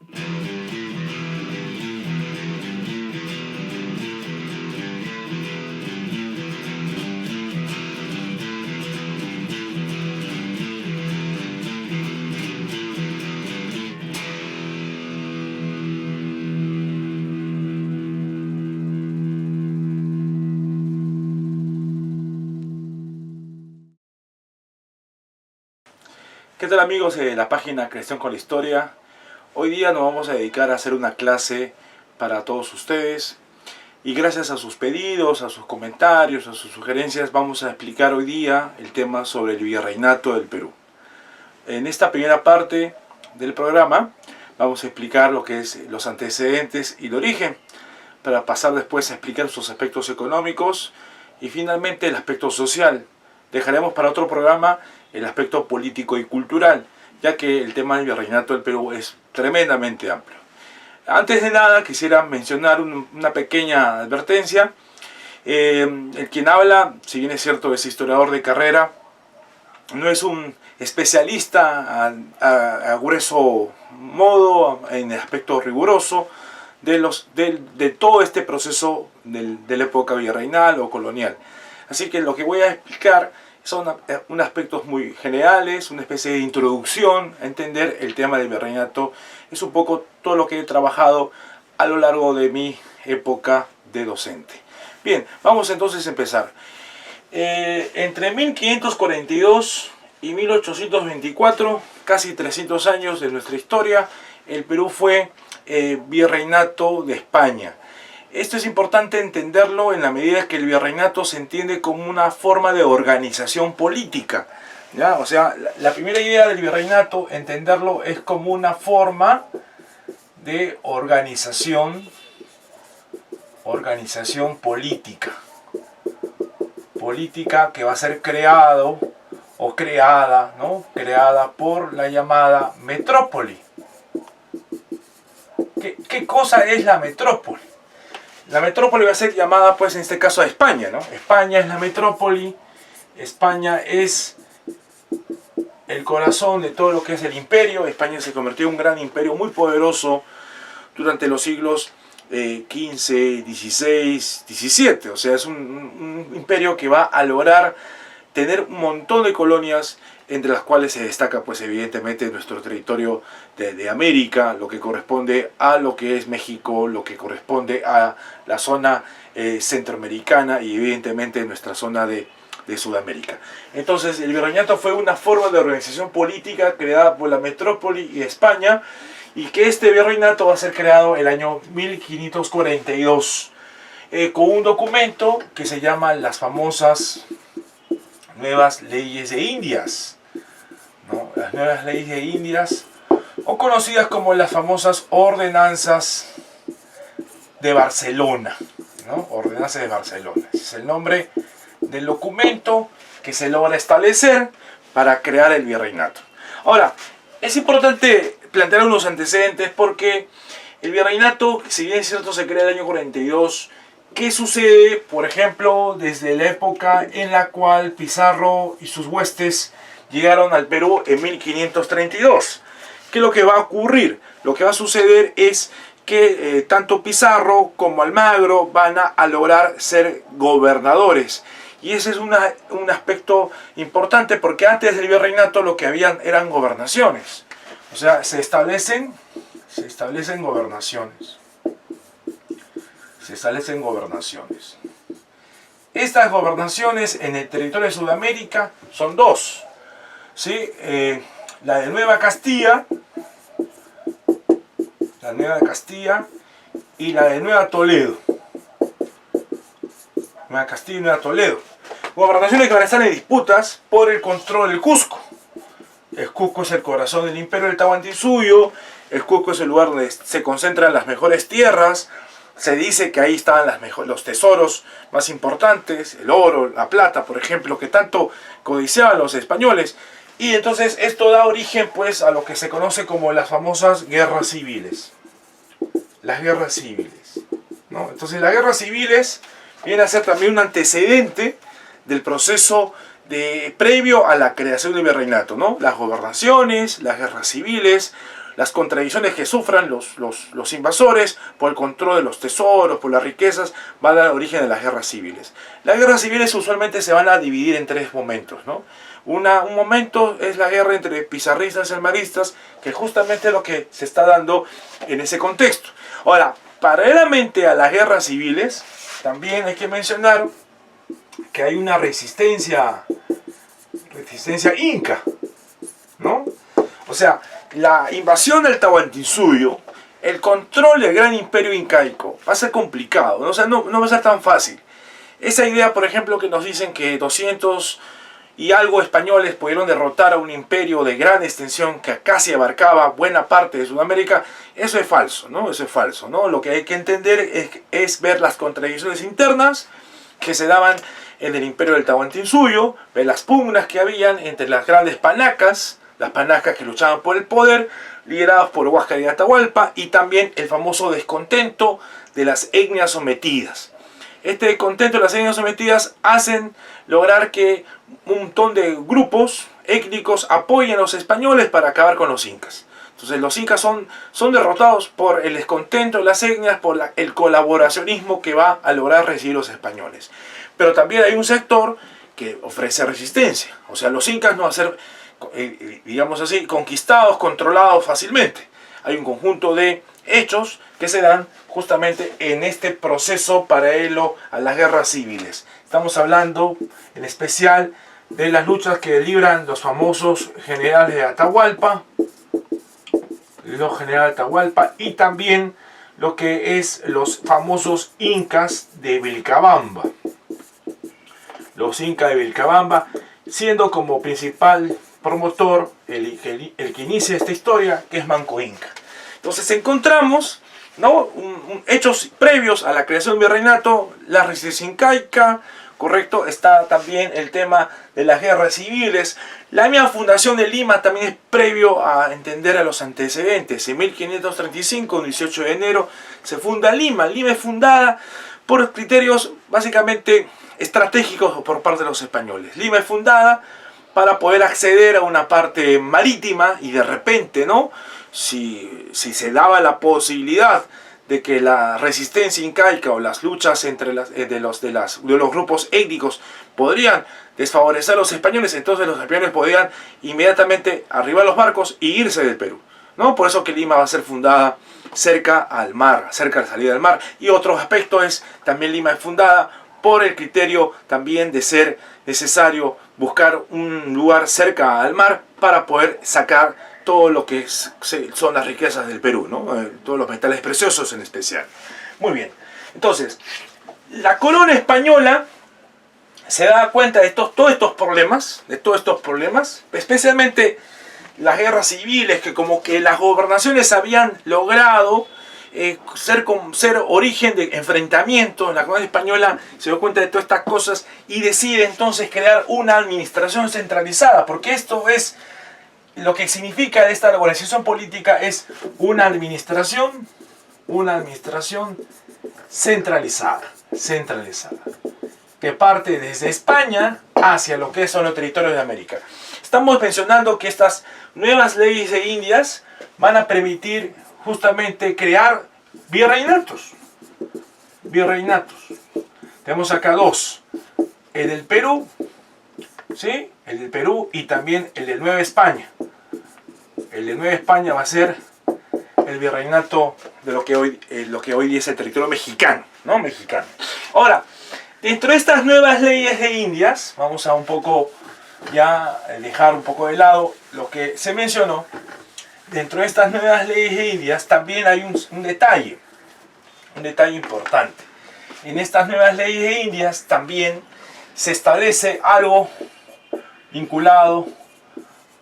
¿Qué tal amigos de la página Creación con la Historia? Hoy día nos vamos a dedicar a hacer una clase para todos ustedes y gracias a sus pedidos, a sus comentarios, a sus sugerencias vamos a explicar hoy día el tema sobre el virreinato del Perú. En esta primera parte del programa vamos a explicar lo que es los antecedentes y el origen, para pasar después a explicar sus aspectos económicos y finalmente el aspecto social. Dejaremos para otro programa el aspecto político y cultural, ya que el tema del virreinato del Perú es tremendamente amplio. Antes de nada quisiera mencionar una pequeña advertencia. El quien habla, si bien es cierto es historiador de carrera, no es un especialista a grueso modo en el aspecto riguroso de todo este proceso de la época virreinal o colonial. Así que lo que voy a explicar son unos aspectos muy generales, una especie de introducción a entender el tema del virreinato. Es un poco todo lo que he trabajado a lo largo de mi época de docente. Bien, vamos entonces a empezar. Entre 1542 y 1824, casi 300 años de nuestra historia, el Perú fue virreinato de España. Esto es importante entenderlo en la medida que el virreinato se entiende como una forma de organización política, ¿ya? O sea, la primera idea del virreinato, entenderlo, es como una forma de organización política que va a ser creado o creada, ¿no? Creada por la llamada metrópoli. ¿Qué cosa es la metrópoli? La metrópoli va a ser llamada, pues en este caso, a España, ¿no? España es la metrópoli, España es el corazón de todo lo que es el imperio. España se convirtió en un gran imperio muy poderoso durante los siglos XV, XVI, XVII. O sea, es un imperio que va a lograr tener un montón de colonias, entre las cuales se destaca pues evidentemente nuestro territorio de América, lo que corresponde a lo que es México, lo que corresponde a la zona centroamericana y evidentemente nuestra zona de Sudamérica. Entonces el virreinato fue una forma de organización política creada por la metrópoli y España, y que este virreinato va a ser creado el año 1542 con un documento que se llama las famosas Nuevas Leyes de Indias, ¿no? Las Nuevas Leyes de Indias, o conocidas como las famosas Ordenanzas de Barcelona, ¿no? Ordenanzas de Barcelona. Ese es el nombre del documento que se logra establecer para crear el virreinato. Ahora, es importante plantear unos antecedentes porque el virreinato, si bien es cierto, se crea el año 42, ¿qué sucede, por ejemplo, desde la época en la cual Pizarro y sus huestes llegaron al Perú en 1532? ¿Qué es lo que va a ocurrir? Lo que va a suceder es que tanto Pizarro como Almagro van a lograr ser gobernadores. Y ese es un aspecto importante porque antes del virreinato lo que habían eran gobernaciones. O sea, se establecen gobernaciones. Estas gobernaciones en el territorio de Sudamérica son dos, ¿sí? La de Nueva Castilla y la de Nueva Toledo. Nueva Castilla y Nueva Toledo. Gobernaciones que van a estar en disputas por el control del Cusco. El Cusco es el corazón del imperio del Tahuantinsuyo. El Cusco es el lugar donde se concentran las mejores tierras. Se dice que ahí estaban los tesoros más importantes, el oro, la plata, por ejemplo, que tanto codiciaban los españoles. Y entonces esto da origen pues a lo que se conoce como las famosas guerras civiles. Las guerras civiles, ¿no? Entonces las guerras civiles viene a ser también un antecedente del proceso previo a la creación del virreinato, ¿no? Las gobernaciones, las guerras civiles, las contradicciones que sufran los invasores por el control de los tesoros, por las riquezas, va a dar origen a las guerras civiles. Las guerras civiles usualmente se van a dividir en tres momentos, ¿no? Un momento es la guerra entre pizarristas y almaristas, que justamente es lo que se está dando en ese contexto. Ahora, paralelamente a las guerras civiles, también hay que mencionar que hay una resistencia inca, ¿no? O sea, la invasión del Tahuantinsuyo, el control del gran imperio incaico, va a ser complicado, ¿no? O sea, no va a ser tan fácil. Esa idea, por ejemplo, que nos dicen que 200 y algo españoles pudieron derrotar a un imperio de gran extensión que casi abarcaba buena parte de Sudamérica, eso es falso, ¿no? Eso es falso, ¿no? Lo que hay que entender es ver las contradicciones internas que se daban en el imperio del Tahuantinsuyo, ver las pugnas que habían entre las grandes panacas, las panacas que luchaban por el poder, liderados por Huáscar y Atahualpa, y también el famoso descontento de las etnias sometidas. Este descontento de las etnias sometidas hacen lograr que un montón de grupos étnicos apoyen a los españoles para acabar con los incas. Entonces los incas son derrotados por el descontento de las etnias, por el colaboracionismo que va a lograr recibir los españoles. Pero también hay un sector que ofrece resistencia. O sea, los incas no van a ser, digamos así, conquistados, controlados fácilmente. Hay un conjunto de hechos que se dan justamente en este proceso paralelo a las guerras civiles. Estamos hablando en especial de las luchas que libran los famosos generales de Atahualpa, y también lo que es los famosos incas de Vilcabamba. Los incas de Vilcabamba, siendo como principal promotor el que inicia esta historia, que es Manco Inca. Entonces encontramos, ¿no?, hechos previos a la creación del virreinato, la resistencia incaica, correcto, está también el tema de las guerras civiles. La misma fundación de Lima también es previo a entender a los antecedentes. En 1535, el 18 de enero, se funda Lima. Lima es fundada por criterios básicamente estratégicos por parte de los españoles. Lima es fundada para poder acceder a una parte marítima y de repente, ¿no?, si se daba la posibilidad de que la resistencia incaica o las luchas entre de los grupos étnicos podrían desfavorecer a los españoles, entonces los españoles podían inmediatamente arribar los barcos e irse del Perú, ¿no? Por eso que Lima va a ser fundada cerca al mar, cerca de la salida del mar. Y otro aspecto es, también Lima es fundada por el criterio también de ser necesario buscar un lugar cerca al mar para poder sacar todo lo que son las riquezas del Perú, ¿no? Todos los metales preciosos en especial. Muy bien, entonces, la corona española se da cuenta de todos estos problemas, especialmente las guerras civiles, que como que las gobernaciones habían logrado ser origen de enfrentamientos. La corona española se dio cuenta de todas estas cosas y decide entonces crear una administración centralizada, porque esto es lo que significa esta organización política, es una administración centralizada, que parte desde España hacia lo que son los territorios de América. Estamos mencionando que estas nuevas leyes de Indias van a permitir justamente crear virreinatos. Tenemos acá dos, el del Perú, ¿sí?, el del Perú, y también el de Nueva España. El de Nueva España va a ser el virreinato de lo que hoy día es el territorio mexicano, ¿no? Ahora, dentro de estas nuevas leyes de Indias, vamos a un poco ya dejar un poco de lado lo que se mencionó. Dentro de estas nuevas leyes de Indias también hay un detalle importante. En estas nuevas leyes de Indias también se establece algo vinculado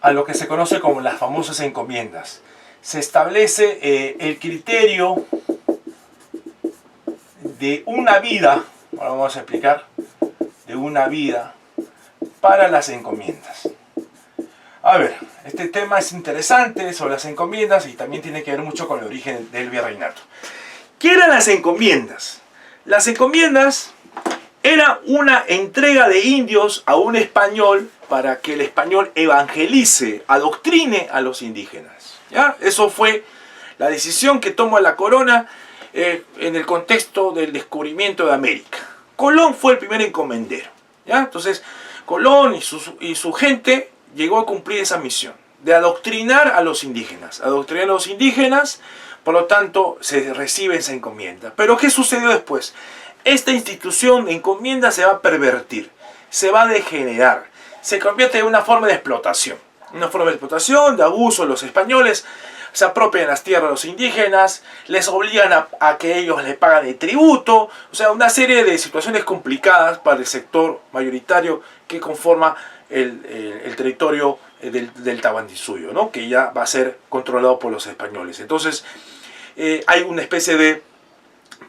a lo que se conoce como las famosas encomiendas. Se establece el criterio de una vida, ahora vamos a explicar, de una vida para las encomiendas. A ver, este tema es interesante sobre las encomiendas y también tiene que ver mucho con el origen del virreinato. ¿Qué eran las encomiendas? Las encomiendas era una entrega de indios a un español para que el español evangelice, adoctrine a los indígenas. ¿ya? Eso fue la decisión que tomó la corona en el contexto del descubrimiento de América. Colón fue el primer encomendero, ¿ya? Entonces, Colón y su gente llegó a cumplir esa misión de adoctrinar a los indígenas. Adoctrinar a los indígenas, por lo tanto, se recibe esa encomienda. Pero ¿qué sucedió después? Esta institución de encomienda se va a pervertir, se va a degenerar, se convierte en una forma de explotación. Una forma de explotación, de abuso. Los españoles se apropian las tierras de los indígenas, les obligan a que ellos les paguen el tributo, o sea, una serie de situaciones complicadas para el sector mayoritario que conforma el territorio del Tahuantinsuyo, ¿no? Que ya va a ser controlado por los españoles. Entonces, hay una especie de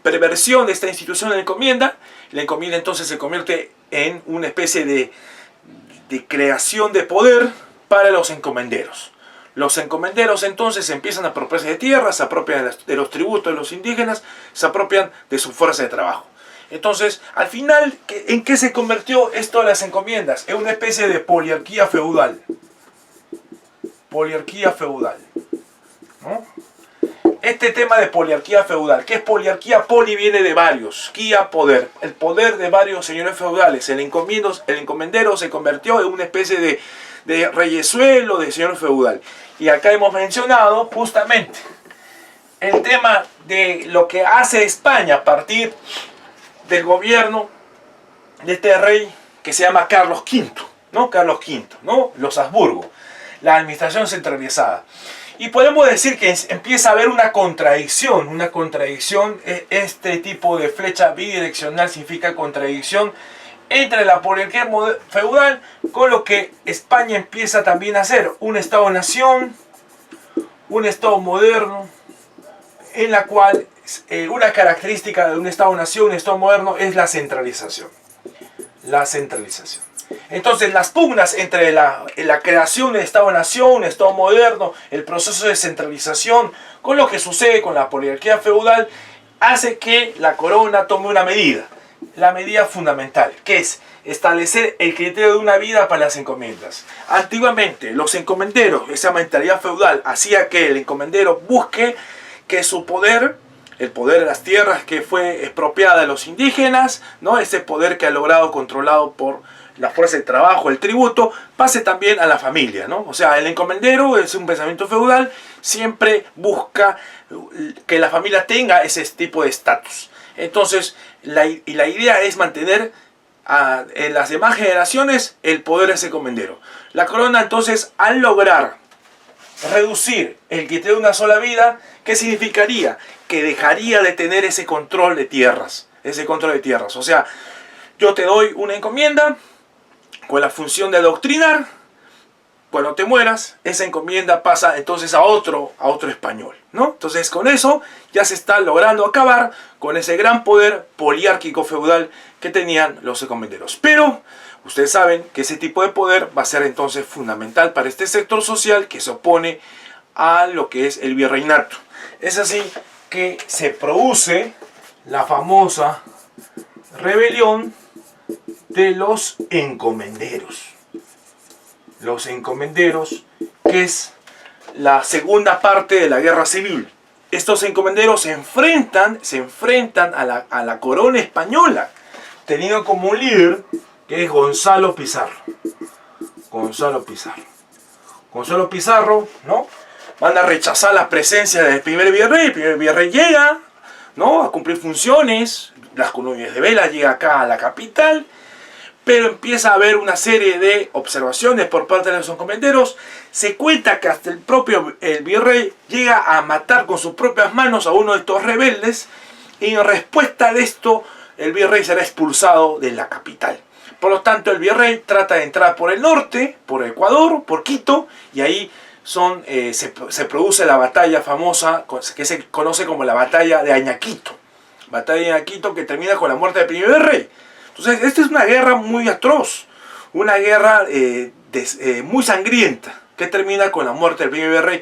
perversión de esta institución de la encomienda. La encomienda entonces se convierte en una especie de creación de poder para los encomenderos. Los encomenderos entonces empiezan a apropiarse de tierras, se apropian de los tributos de los indígenas, se apropian de su fuerza de trabajo. Entonces, al final, ¿en qué se convirtió esto de las encomiendas? En una especie de poliarquía feudal. Poliarquía feudal, ¿no? Este tema de poliarquía feudal, ¿qué es poliarquía? Poli viene de varios, quía, poder. El poder de varios señores feudales. El encomendero se convirtió en una especie de reyesuelo de señor feudal. Y acá hemos mencionado justamente el tema de lo que hace España a partir del gobierno de este rey que se llama Carlos V, ¿no? Carlos V, ¿no? Los Habsburgo, la administración centralizada. Y podemos decir que empieza a haber una contradicción, este tipo de flecha bidireccional significa contradicción entre la poliarquía feudal con lo que España empieza también a hacer, un Estado-nación, un Estado moderno, en la cual una característica de un Estado-nación, un Estado moderno, es la centralización. La centralización. Entonces las pugnas entre la creación del Estado-nación, un Estado moderno, el proceso de centralización, con lo que sucede con la poliarquía feudal, hace que la corona tome una medida. La medida fundamental, que es establecer el criterio de una vida para las encomiendas. Antiguamente, los encomenderos, esa mentalidad feudal, hacía que el encomendero busque que su poder, el poder de las tierras que fue expropiada de los indígenas, ¿no? Ese poder que ha logrado controlado por la fuerza de trabajo, el tributo, pase también a la familia, ¿no? O sea, el encomendero es un pensamiento feudal, siempre busca que la familia tenga ese tipo de estatus. Entonces, la idea es mantener en las demás generaciones el poder de ese encomendero. La corona entonces, al lograr reducir el criterio de una sola vida, ¿qué significaría? Que dejaría de tener ese control de tierras. O sea, yo te doy una encomienda con la función de adoctrinar. Cuando te mueras, esa encomienda pasa entonces a otro español, ¿no? Entonces con eso ya se está logrando acabar con ese gran poder poliárquico feudal que tenían los encomenderos. Pero ustedes saben que ese tipo de poder va a ser entonces fundamental para este sector social que se opone a lo que es el virreinato. Es así que se produce la famosa rebelión de los encomenderos. Los encomenderos, que es la segunda parte de la guerra civil. Estos encomenderos se enfrentan a la corona española, teniendo como un líder que es Gonzalo Pizarro. Gonzalo Pizarro, ¿no? Van a rechazar la presencia del primer virrey. El primer virrey llega, ¿no? A cumplir funciones. Las colonias de vela llega acá a la capital. Pero empieza a haber una serie de observaciones por parte de los encomenderos. Se cuenta que hasta el virrey llega a matar con sus propias manos a uno de estos rebeldes. Y en respuesta de esto, el virrey será expulsado de la capital. Por lo tanto, el virrey trata de entrar por el norte, por Ecuador, por Quito. Y ahí se produce la batalla famosa que se conoce como la batalla de Añaquito. Batalla de Añaquito que termina con la muerte del primer virrey. Entonces, esta es una guerra muy atroz, una guerra muy sangrienta, que termina con la muerte del primer virrey.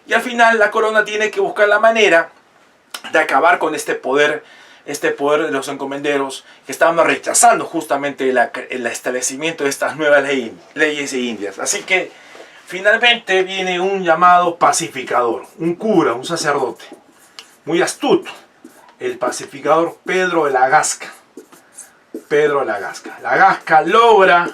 Y al final la corona tiene que buscar la manera de acabar con este poder de los encomenderos, que estaban rechazando justamente el establecimiento de estas nuevas leyes indias. Así que finalmente viene un llamado pacificador, un cura, un sacerdote, muy astuto, el pacificador Pedro de la Gasca. Pedro de la Gasca. La Gasca logra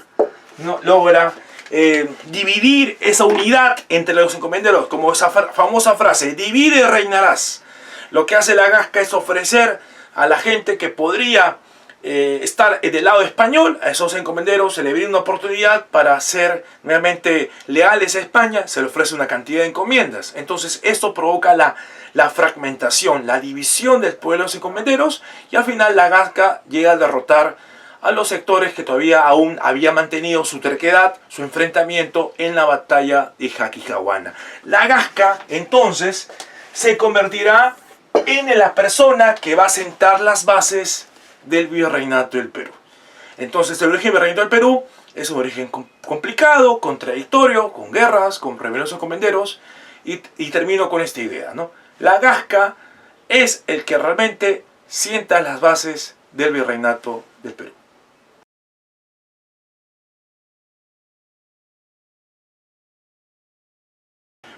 dividir esa unidad entre los encomenderos, como esa famosa frase, divide y reinarás. Lo que hace la Gasca es ofrecer a la gente que podría estar del lado español, a esos encomenderos se le brinda una oportunidad para ser realmente leales a España, se le ofrece una cantidad de encomiendas. Entonces esto provoca la fragmentación, la división del pueblo de los encomenderos, y al final la Gasca llega a derrotar a los sectores que todavía aún había mantenido su terquedad, su enfrentamiento en la batalla de Jaquijahuana. La Gasca entonces se convertirá en la persona que va a sentar las bases del virreinato del Perú. Entonces el origen del virreinato del Perú es un origen complicado, contradictorio, con guerras, con rebeliones encomenderos, y termino con esta idea, ¿no? La Gasca es el que realmente sienta las bases del virreinato del Perú.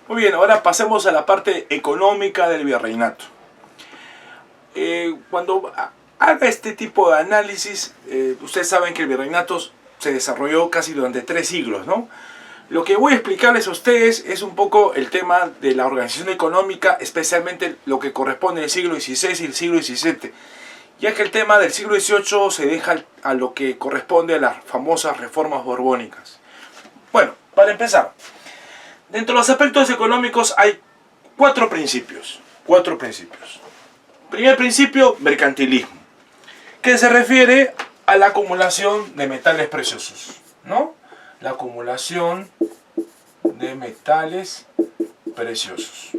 Muy bien, ahora pasemos a la parte económica del virreinato. Cuando haga este tipo de análisis, ustedes saben que el virreinato se desarrolló casi durante 3 siglos, ¿no? Lo que voy a explicarles a ustedes es un poco el tema de la organización económica, especialmente lo que corresponde al siglo XVI y el siglo XVII, ya que el tema del siglo XVIII se deja a lo que corresponde a las famosas reformas borbónicas. Bueno, para empezar, dentro de los aspectos económicos hay 4 principios. Primer principio, mercantilismo, que se refiere a la acumulación de metales preciosos, ¿no? La acumulación de metales preciosos.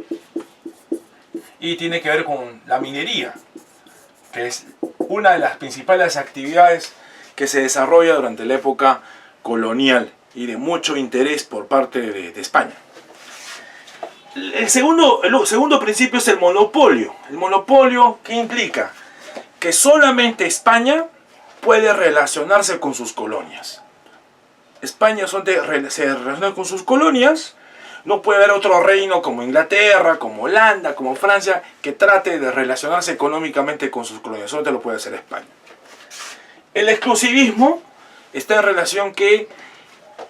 Y tiene que ver con la minería, que es una de las principales actividades que se desarrolla durante la época colonial y de mucho interés por parte de España. El segundo principio es el monopolio. El monopolio, ¿qué implica? Que solamente España puede relacionarse con sus colonias. España se relaciona con sus colonias. No puede haber otro reino como Inglaterra, como Holanda, como Francia, que trate de relacionarse económicamente con sus colonias. Solo lo puede hacer España. El exclusivismo está en relación que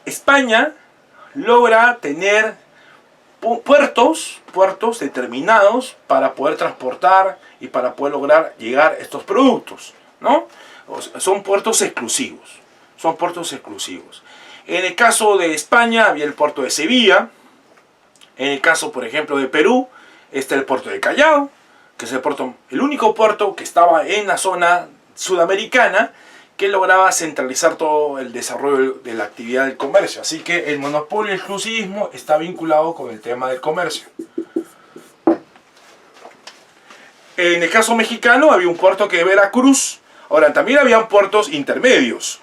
España logra tener puertos determinados para poder transportar y para poder lograr llegar estos productos, ¿no? Son puertos exclusivos. En el caso de España había el puerto de Sevilla. En el caso, por ejemplo, de Perú, está el puerto de Callao, que es el único puerto que estaba en la zona sudamericana que lograba centralizar todo el desarrollo de la actividad del comercio. Así que el monopolio y el exclusivismo está vinculado con el tema del comercio. En el caso mexicano había un puerto que era Veracruz. Ahora, también habían puertos intermedios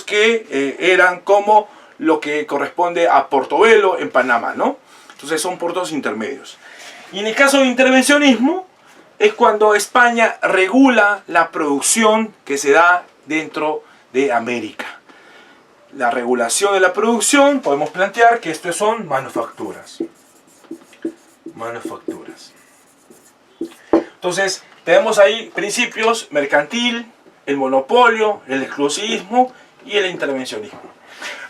que eran como lo que corresponde a Portobelo en Panamá, ¿no? Entonces son puertos intermedios. Y en el caso de intervencionismo es cuando España regula la producción que se da dentro de América. La regulación de la producción, podemos plantear que estos son manufacturas. Entonces, tenemos ahí principios: mercantil, el monopolio, el exclusivismo y el intervencionismo.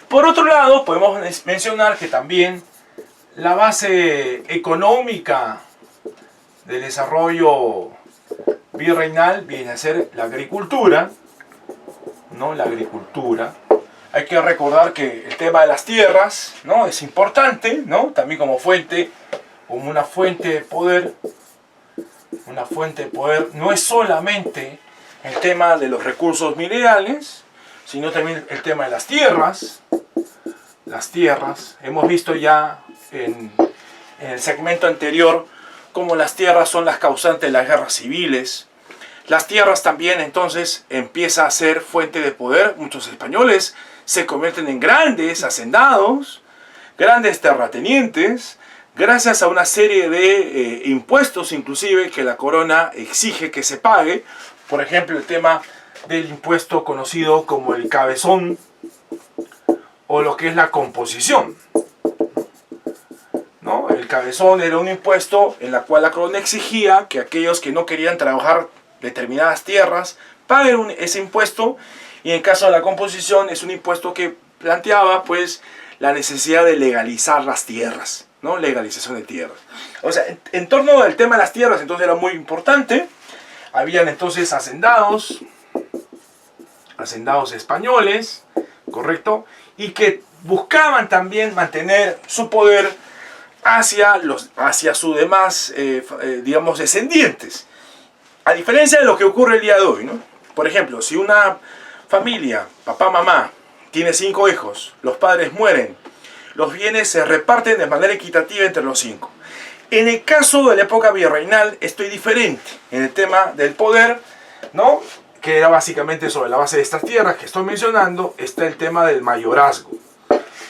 Por otro lado, podemos mencionar que también la base económica del desarrollo virreinal viene a ser la agricultura, ¿no? La agricultura. Hay que recordar que el tema de las tierras, ¿no? Es importante, ¿no? También como una fuente de poder. No es solamente el tema de los recursos minerales, sino también el tema de las tierras. Hemos visto ya en el segmento anterior cómo las tierras son las causantes de las guerras civiles. Las tierras también entonces empieza a ser fuente de poder. Muchos españoles se convierten en grandes hacendados, grandes terratenientes, gracias a una serie de impuestos inclusive que la corona exige que se pague. Por ejemplo, el tema del impuesto conocido como el cabezón, o lo que es la composición. ¿no? El cabezón era un impuesto en la cual la corona exigía que aquellos que no querían trabajar determinadas tierras paguen ese impuesto, y en caso de la composición es un impuesto que planteaba pues la necesidad de legalizar las tierras, ¿no? Legalización de tierras. O sea, en torno al tema de las tierras entonces era muy importante. Habían entonces hacendados españoles, ¿correcto? Y que buscaban también mantener su poder hacia sus demás, digamos, descendientes. A diferencia de lo que ocurre el día de hoy, ¿no? Por ejemplo, si una familia, papá, mamá, tiene 5 hijos, los padres mueren, los bienes se reparten de manera equitativa entre los 5. En el caso de la época virreinal, esto es diferente. En el tema del poder, ¿no? Que era básicamente sobre la base de estas tierras que estoy mencionando, está el tema del mayorazgo.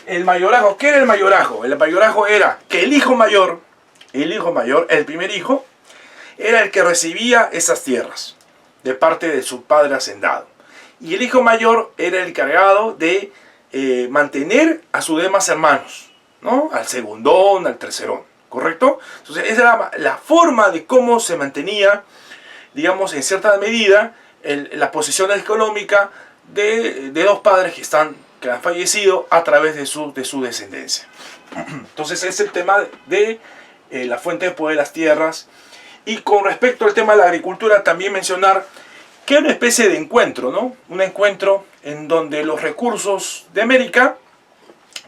El mayorazgo, ¿qué era el mayorazgo? El mayorazgo era que el hijo mayor, el primer hijo, era el que recibía esas tierras de parte de su padre hacendado. Y el hijo mayor era el encargado de mantener a sus demás hermanos, ¿no? Al segundón, al tercerón, ¿correcto? Entonces esa era la forma de cómo se mantenía, digamos, en cierta medida, la posición económica de dos padres que han fallecido a través de su descendencia. Entonces es el tema de la fuente de poder de las tierras. Y con respecto al tema de la agricultura, también mencionar que es una especie de encuentro, ¿no? Un encuentro en donde los recursos de América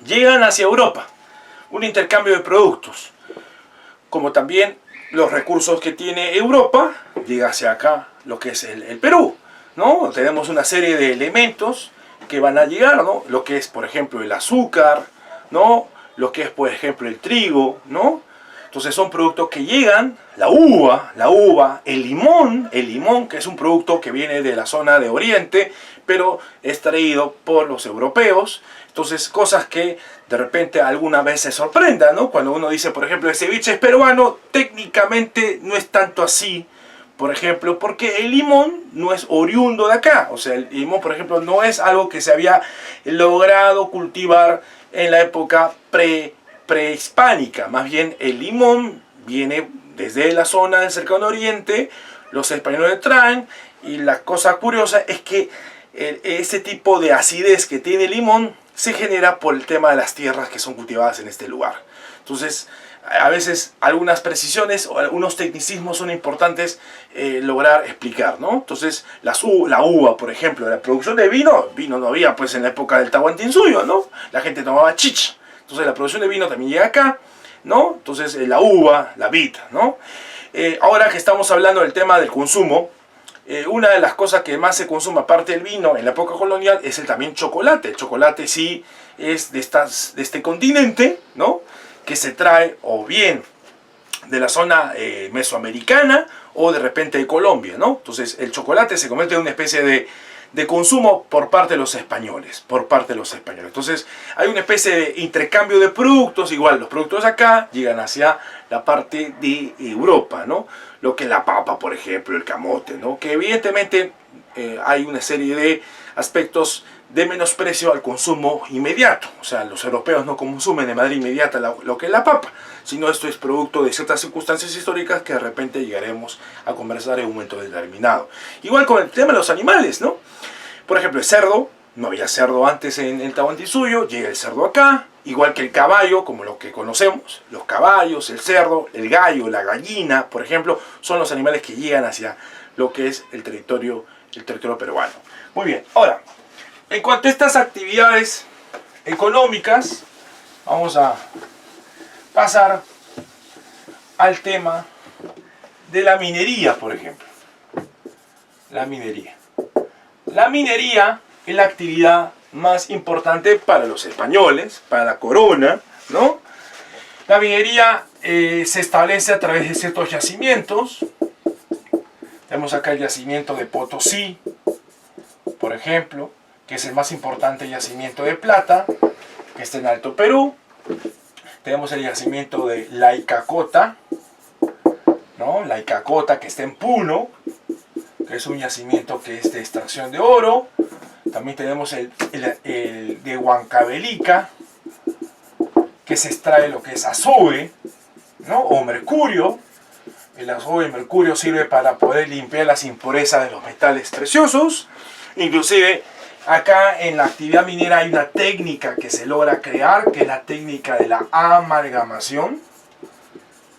llegan hacia Europa, un intercambio de productos, como también los recursos que tiene Europa llega hacia acá, lo que es el Perú, ¿no? Tenemos una serie de elementos que van a llegar, ¿no? Lo que es, por ejemplo, el azúcar, ¿no? Lo que es, por ejemplo, el trigo, ¿no? Entonces son productos que llegan, la uva, el limón, que es un producto que viene de la zona de Oriente, pero es traído por los europeos. Entonces, cosas que de repente alguna vez se sorprendan, ¿no? Cuando uno dice, por ejemplo, el ceviche es peruano, técnicamente no es tanto así, por ejemplo, porque el limón no es oriundo de acá. O sea, el limón, por ejemplo, no es algo que se había logrado cultivar en la época prehispánica. Más bien, el limón viene desde la zona del cercano oriente, los españoles traen, y la cosa curiosa es que ese tipo de acidez que tiene el limón se genera por el tema de las tierras que son cultivadas en este lugar. Entonces, a veces algunas precisiones o algunos tecnicismos son importantes lograr explicar, ¿no? Entonces, la uva, por ejemplo, la producción de vino no había pues en la época del Tahuantinsuyo, ¿no? La gente tomaba chicha. Entonces, la producción de vino también llega acá, ¿no? Entonces, la uva, la vid, ¿no? Ahora que estamos hablando del tema del consumo, una de las cosas que más se consume aparte del vino en la época colonial es también chocolate. El chocolate sí es de este continente, ¿no? Que se trae o bien de la zona mesoamericana o de repente de Colombia, ¿no? Entonces el chocolate se convierte en una especie de consumo por parte de los españoles, Entonces hay una especie de intercambio de productos, igual los productos de acá llegan hacia la parte de Europa, ¿no? Lo que es la papa, por ejemplo, el camote, ¿no? Que evidentemente hay una serie de aspectos de menosprecio al consumo inmediato. O sea, los europeos no consumen de manera inmediata lo que es la papa, sino esto es producto de ciertas circunstancias históricas que de repente llegaremos a conversar en un momento determinado. Igual con el tema de los animales, ¿no? Por ejemplo, el cerdo, no había cerdo antes en el Tahuantinsuyo, llega el cerdo acá, igual que el caballo, como lo que conocemos, los caballos, el cerdo, el gallo, la gallina, por ejemplo, son los animales que llegan hacia lo que es el territorio peruano. Muy bien, ahora, en cuanto a estas actividades económicas, vamos a pasar al tema de la minería, por ejemplo. La minería. La minería es la actividad más importante para los españoles, para la corona, ¿no? La minería se establece a través de ciertos yacimientos. Tenemos acá el yacimiento de Potosí, por ejemplo, que es el más importante yacimiento de plata, que está en Alto Perú. Tenemos el yacimiento de La Icacota, ¿no? La Icacota, que está en Puno, que es un yacimiento que es de extracción de oro. También tenemos el de Huancavelica, que se extrae lo que es azufre, ¿no? O mercurio. El azufre y mercurio sirve para poder limpiar las impurezas de los metales preciosos. Inclusive acá en la actividad minera hay una técnica que se logra crear, que es la técnica de la amalgamación,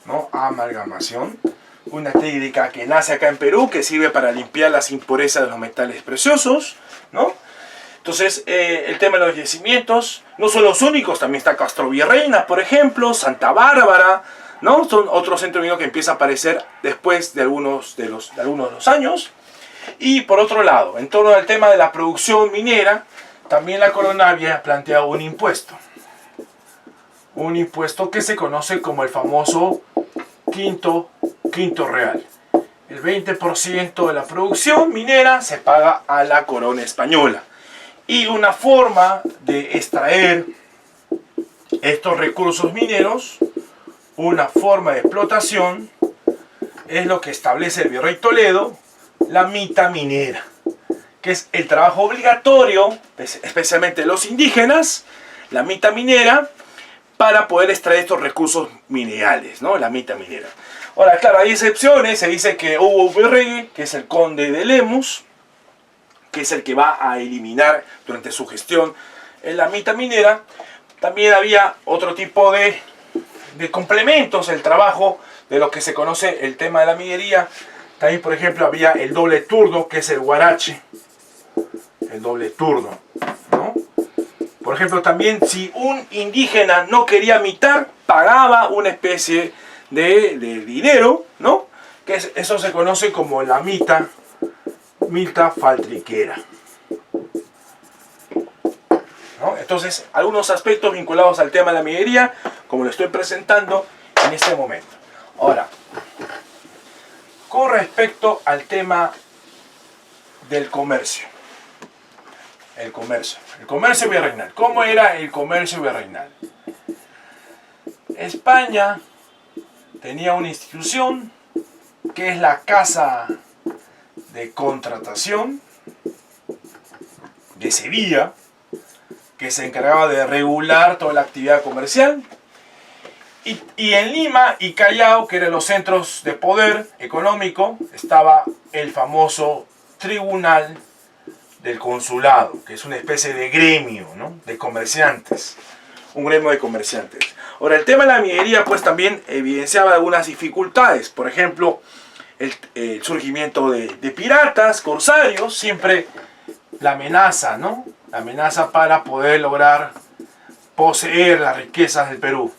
¿no? Amalgamación. Una técnica que nace acá en Perú, que sirve para limpiar las impurezas de los metales preciosos, ¿no? Entonces, el tema de los yacimientos no son los únicos, también está Castrovirreyna, por ejemplo, Santa Bárbara, ¿no? Son otros centros mineros que empiezan a aparecer después de algunos de los años. Y por otro lado, en torno al tema de la producción minera, también la corona había planteado un impuesto. Un impuesto que se conoce como el famoso quinto real. El 20% de la producción minera se paga a la corona española. Y una forma de extraer estos recursos mineros, una forma de explotación, es lo que establece el Virrey Toledo, la mita minera, que es el trabajo obligatorio, especialmente de los indígenas, la mita minera, para poder extraer estos recursos minerales, ¿no? La mita minera. Ahora, claro, hay excepciones. Se dice que hubo un virrey, que es el conde de Lemus, que es el que va a eliminar durante su gestión la mita minera. También había otro tipo de complementos, el trabajo de lo que se conoce el tema de la minería. También, por ejemplo, había el doble turno, que es el huarache. El doble turno, ¿no? Por ejemplo, también si un indígena no quería mitar, pagaba una especie de dinero, ¿no? Que eso se conoce como la mita faltriquera, ¿no? Entonces, algunos aspectos vinculados al tema de la minería, como lo estoy presentando en este momento. Ahora, con respecto al tema del comercio. El comercio virreinal. ¿Cómo era el comercio virreinal? España tenía una institución que es la Casa de Contratación de Sevilla, que se encargaba de regular toda la actividad comercial. Y en Lima y Callao, que eran los centros de poder económico, estaba el famoso Tribunal del Consulado, que es una especie de gremio, ¿no? De comerciantes, un gremio de comerciantes. Ahora, el tema de la minería pues también evidenciaba algunas dificultades. Por ejemplo, el surgimiento de piratas, corsarios, siempre la amenaza, ¿no? La amenaza para poder lograr poseer las riquezas del Perú.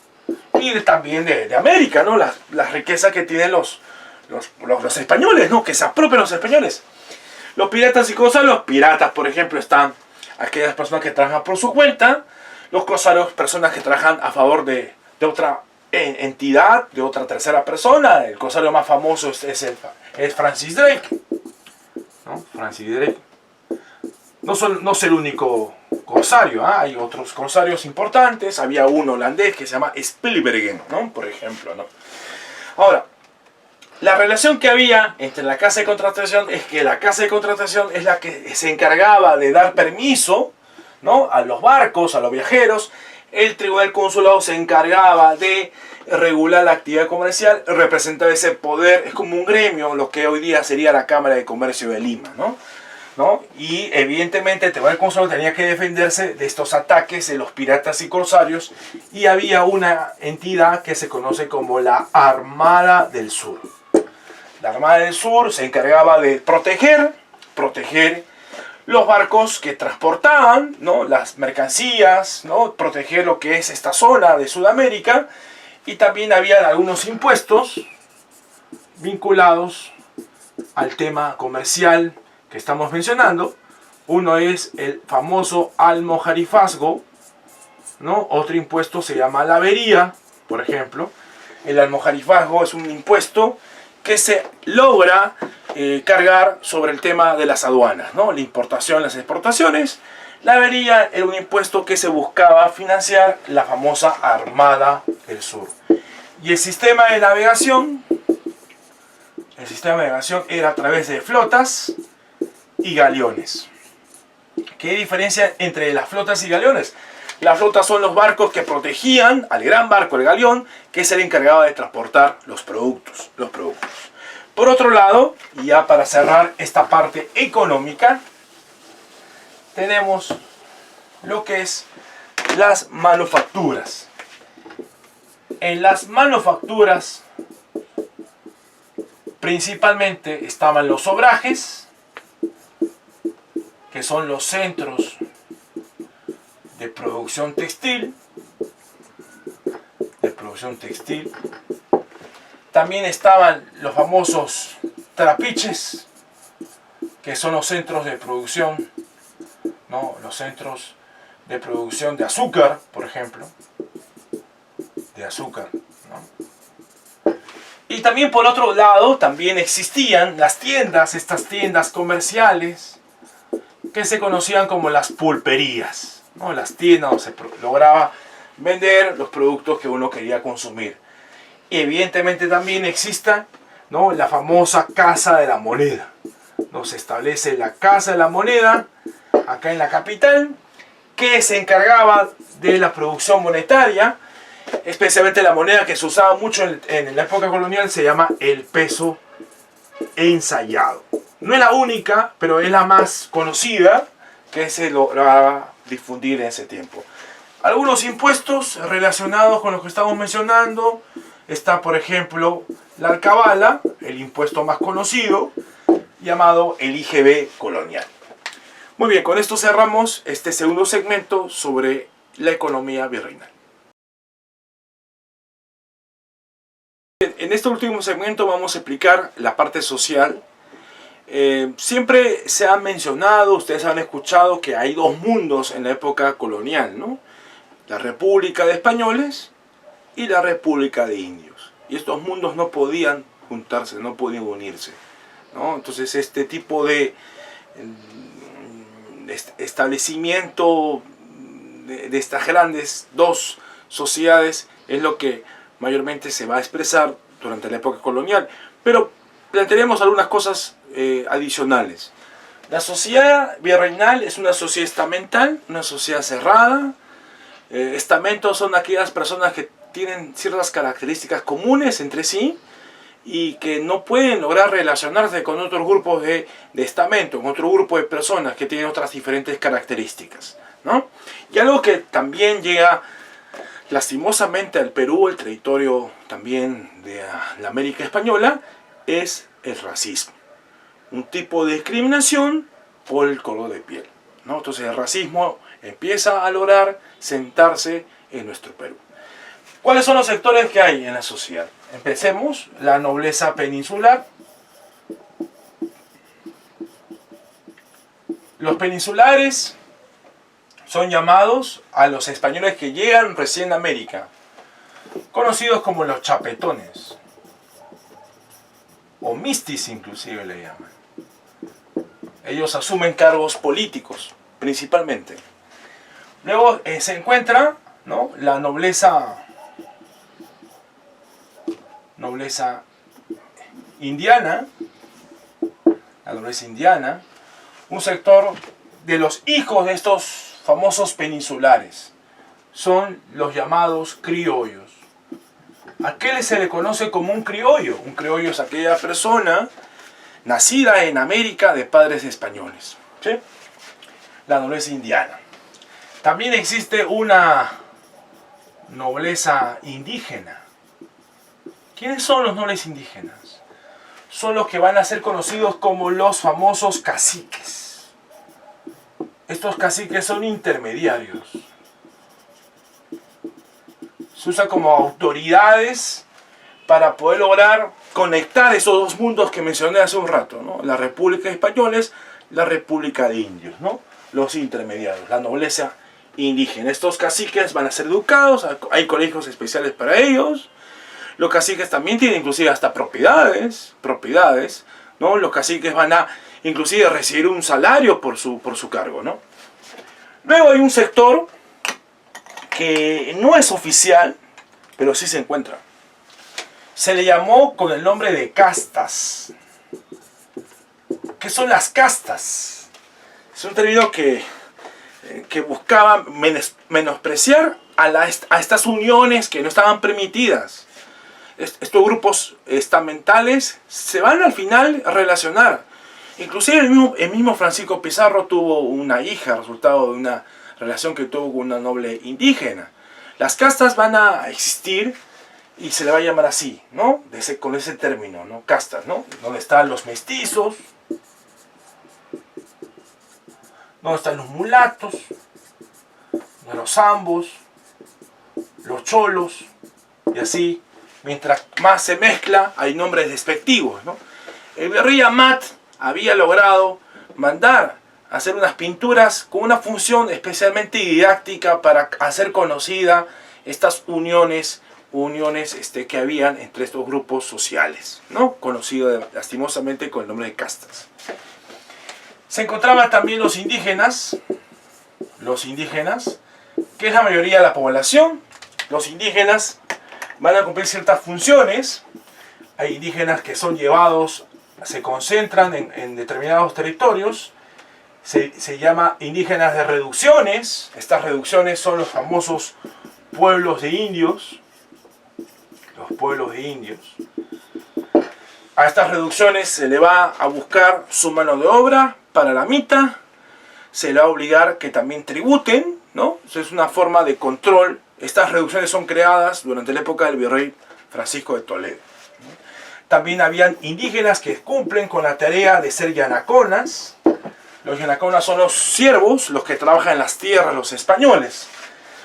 Y también de América, ¿no? Las riquezas que tienen los españoles, ¿no? Que se apropian los españoles. Los piratas y corsarios, los piratas, por ejemplo, están aquellas personas que trabajan por su cuenta. Los corsarios, personas que trabajan a favor de otra entidad, de otra tercera persona. El corsario más famoso es Francis Drake, ¿no? Francis Drake. No es el único corsario, ¿eh? Hay otros corsarios importantes. Había un holandés que se llama Spilbergen, ¿no? Por ejemplo, ¿no? Ahora, la relación que había entre la Casa de Contratación es que la Casa de Contratación es la que se encargaba de dar permiso, ¿no? A los barcos, a los viajeros. El Tribunal Consulado se encargaba de regular la actividad comercial, representaba ese poder. Es como un gremio, lo que hoy día sería la Cámara de Comercio de Lima, ¿no? Y evidentemente el Tribunal Consulado tenía que defenderse de estos ataques de los piratas y corsarios, y había una entidad que se conoce como la Armada del Sur. La Armada del Sur se encargaba de proteger los barcos que transportaban, ¿no? Las mercancías, ¿no? Proteger lo que es esta zona de Sudamérica, y también había algunos impuestos vinculados al tema comercial que estamos mencionando. Uno es el famoso almojarifazgo, ¿no? Otro impuesto se llama la avería, por ejemplo. El almojarifazgo es un impuesto que se logra cargar sobre el tema de las aduanas, ¿no? La importación, las exportaciones. La avería era un impuesto que se buscaba financiar la famosa Armada del Sur. Y el sistema de navegación era a través de flotas y galeones. ¿Qué diferencia entre las flotas y galeones? Las flotas son los barcos que protegían al gran barco, el galeón, que es el encargado de transportar los productos. Por otro lado, y ya para cerrar esta parte económica, tenemos lo que es las manufacturas. En las manufacturas principalmente estaban los obrajes, que son los centros de producción textil. También estaban los famosos trapiches, que son los centros de producción, ¿no? Los centros de producción de azúcar, por ejemplo. ¿No? Y también por otro lado, también existían las tiendas, estas tiendas comerciales, que se conocían como las pulperías, ¿no? Las tiendas donde se lograba vender los productos que uno quería consumir. Y evidentemente también exista, ¿no?, la famosa Casa de la Moneda. ¿No? Se establece la Casa de la Moneda acá en la capital, que se encargaba de la producción monetaria, especialmente la moneda que se usaba mucho en la época colonial, se llama el peso ensayado. No es la única, pero es la más conocida que se lograba difundir en ese tiempo. Algunos impuestos relacionados con lo que estamos mencionando. Está, por ejemplo, la alcabala, el impuesto más conocido, llamado el IGB colonial. Muy bien, con esto cerramos este segundo segmento sobre la economía virreinal. En este último segmento vamos a explicar la parte social. Siempre se ha mencionado, ustedes han escuchado que hay dos mundos en la época colonial, ¿no? La República de Españoles y la República de Indios. Y estos mundos no podían juntarse, no podían unirse, ¿no? Entonces este tipo de establecimiento de estas grandes dos sociedades es lo que mayormente se va a expresar durante la época colonial. Pero plantearemos algunas cosas adicionales. La sociedad virreinal es una sociedad estamental, una sociedad cerrada. Estamentos son aquellas personas que tienen ciertas características comunes entre sí y que no pueden lograr relacionarse con otros grupos de estamento, con otro grupo de personas que tienen otras diferentes características, ¿no? Y algo que también llega lastimosamente al Perú, el territorio también de la América Española, es el racismo. Un tipo de discriminación por el color de piel, ¿no? Entonces el racismo empieza a lograr sentarse en nuestro Perú. ¿Cuáles son los sectores que hay en la sociedad? Empecemos, la nobleza peninsular. Los peninsulares son llamados a los españoles que llegan recién a América, conocidos como los chapetones, o mistis inclusive le llaman. Ellos asumen cargos políticos, principalmente. Luego se encuentra, ¿no?, la nobleza indiana, un sector de los hijos de estos famosos peninsulares. Son los llamados criollos. ¿A qué se le conoce como un criollo? Un criollo es aquella persona nacida en América de padres españoles, ¿sí? La nobleza indiana. También existe una nobleza indígena. ¿Quiénes son los nobles indígenas? Son los que van a ser conocidos como los famosos caciques. Estos caciques son intermediarios. Se usa como autoridades para poder lograr conectar esos dos mundos que mencioné hace un rato, ¿no? La República de Españoles, la República de Indios, ¿no? Los intermediarios, la nobleza indígena. Estos caciques van a ser educados, hay colegios especiales para ellos. Los caciques también tienen inclusive hasta propiedades, ¿no? Los caciques van a inclusive recibir un salario por su cargo, ¿no? Luego hay un sector que no es oficial, pero sí se encuentra. Se le llamó con el nombre de castas. ¿Qué son las castas? Es un término que que buscaban menospreciar a estas uniones que no estaban permitidas. Estos grupos estamentales se van al final a relacionar. Inclusive el mismo Francisco Pizarro tuvo una hija, resultado de una relación que tuvo con una noble indígena. Las castas van a existir y se le va a llamar así, ¿no? Con ese término, ¿no? Castas, ¿no? Donde están los mestizos, donde están los mulatos, los zambos, los cholos, y así, mientras más se mezcla, hay nombres despectivos, ¿no? El virrey Amat había logrado mandar a hacer unas pinturas con una función especialmente didáctica para hacer conocida estas uniones que habían entre estos grupos sociales, ¿no? Conocido lastimosamente con el nombre de castas. Se encontraban también los indígenas, que es la mayoría de la población. Los indígenas van a cumplir ciertas funciones. Hay indígenas que son llevados, se concentran en determinados territorios. Se llama indígenas de reducciones. Estas reducciones son los famosos pueblos de indios. Los pueblos de indios. A estas reducciones se le va a buscar su mano de obra para la mita. Se le va a obligar que también tributen, ¿no? Eso es una forma de control. Estas reducciones son creadas durante la época del virrey Francisco de Toledo. También habían indígenas que cumplen con la tarea de ser yanaconas. Los yanaconas son los siervos, los que trabajan en las tierras, los españoles.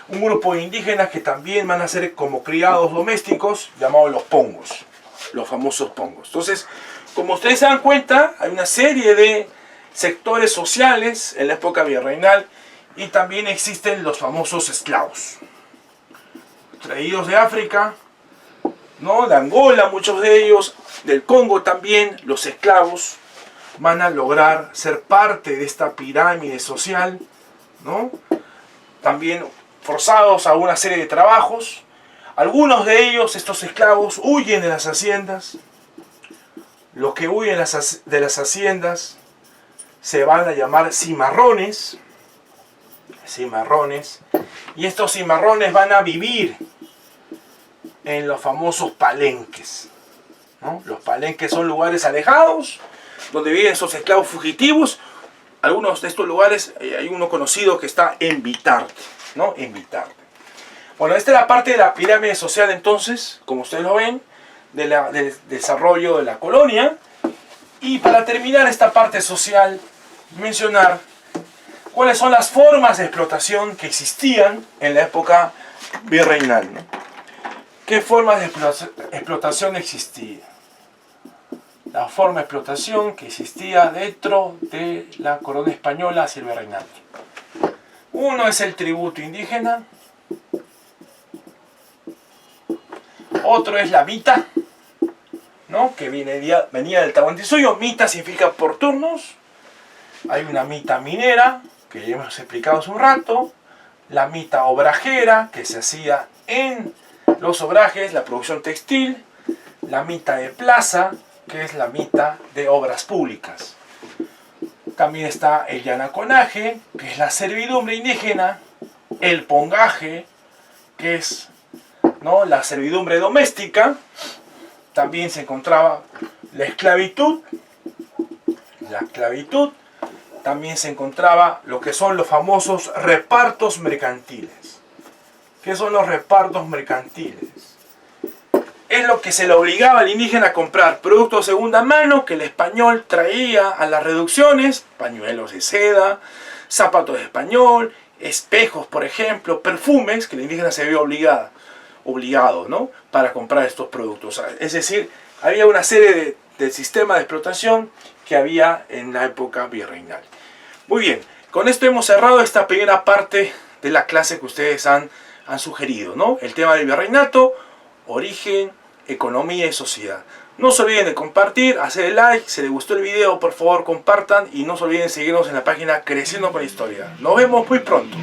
Un grupo de indígenas que también van a ser como criados domésticos, llamados los pongos, los famosos pongos. Entonces, como ustedes se dan cuenta, hay una serie de sectores sociales en la época virreinal y también existen los famosos esclavos. Traídos de África, ¿no? De Angola, muchos de ellos, del Congo también, los esclavos van a lograr ser parte de esta pirámide social, ¿no? También forzados a una serie de trabajos. Algunos de ellos, estos esclavos, huyen de las haciendas. Los que huyen de las haciendas se van a llamar cimarrones. Y estos cimarrones van a vivir en los famosos palenques, ¿no? Los palenques son lugares alejados donde viven esos esclavos fugitivos. Algunos de estos lugares, hay uno conocido que está en Bitarte, ¿no? En Bitarte. Bueno, esta es la parte de la pirámide social entonces, como ustedes lo ven, del desarrollo de la colonia. Y para terminar esta parte social, mencionar cuáles son las formas de explotación que existían en la época virreinal, ¿no? ¿Qué formas de explotación existían? La forma de explotación que existía dentro de la corona española hacia el virreinato. Uno es el tributo indígena. Otro es la mita, ¿no? Que venía del Tahuantinsuyo. Mita significa por turnos. Hay una mita minera, que ya hemos explicado hace un rato. La mita obrajera, que se hacía en los obrajes, la producción textil. La mita de plaza, que es la mita de obras públicas. También está el yanaconaje, que es la servidumbre indígena. El pongaje, que es, ¿no?, la servidumbre doméstica. También se encontraba la esclavitud. También se encontraba lo que son los famosos repartos mercantiles. ¿Qué son los repartos mercantiles? Es lo que se le obligaba al indígena a comprar productos de segunda mano que el español traía a las reducciones, pañuelos de seda, zapatos de español, espejos, por ejemplo, perfumes, que el indígena se vio obligado, ¿no?, para comprar estos productos. Es decir, había una serie de sistemas de explotación que había en la época virreinal. Muy bien, con esto hemos cerrado esta primera parte de la clase que ustedes han sugerido, ¿no? El tema del virreinato, origen, economía y sociedad. No se olviden de compartir, hacer el like. Si les gustó el video, por favor compartan y no se olviden de seguirnos en la página Creciendo con la Historia. Nos vemos muy pronto.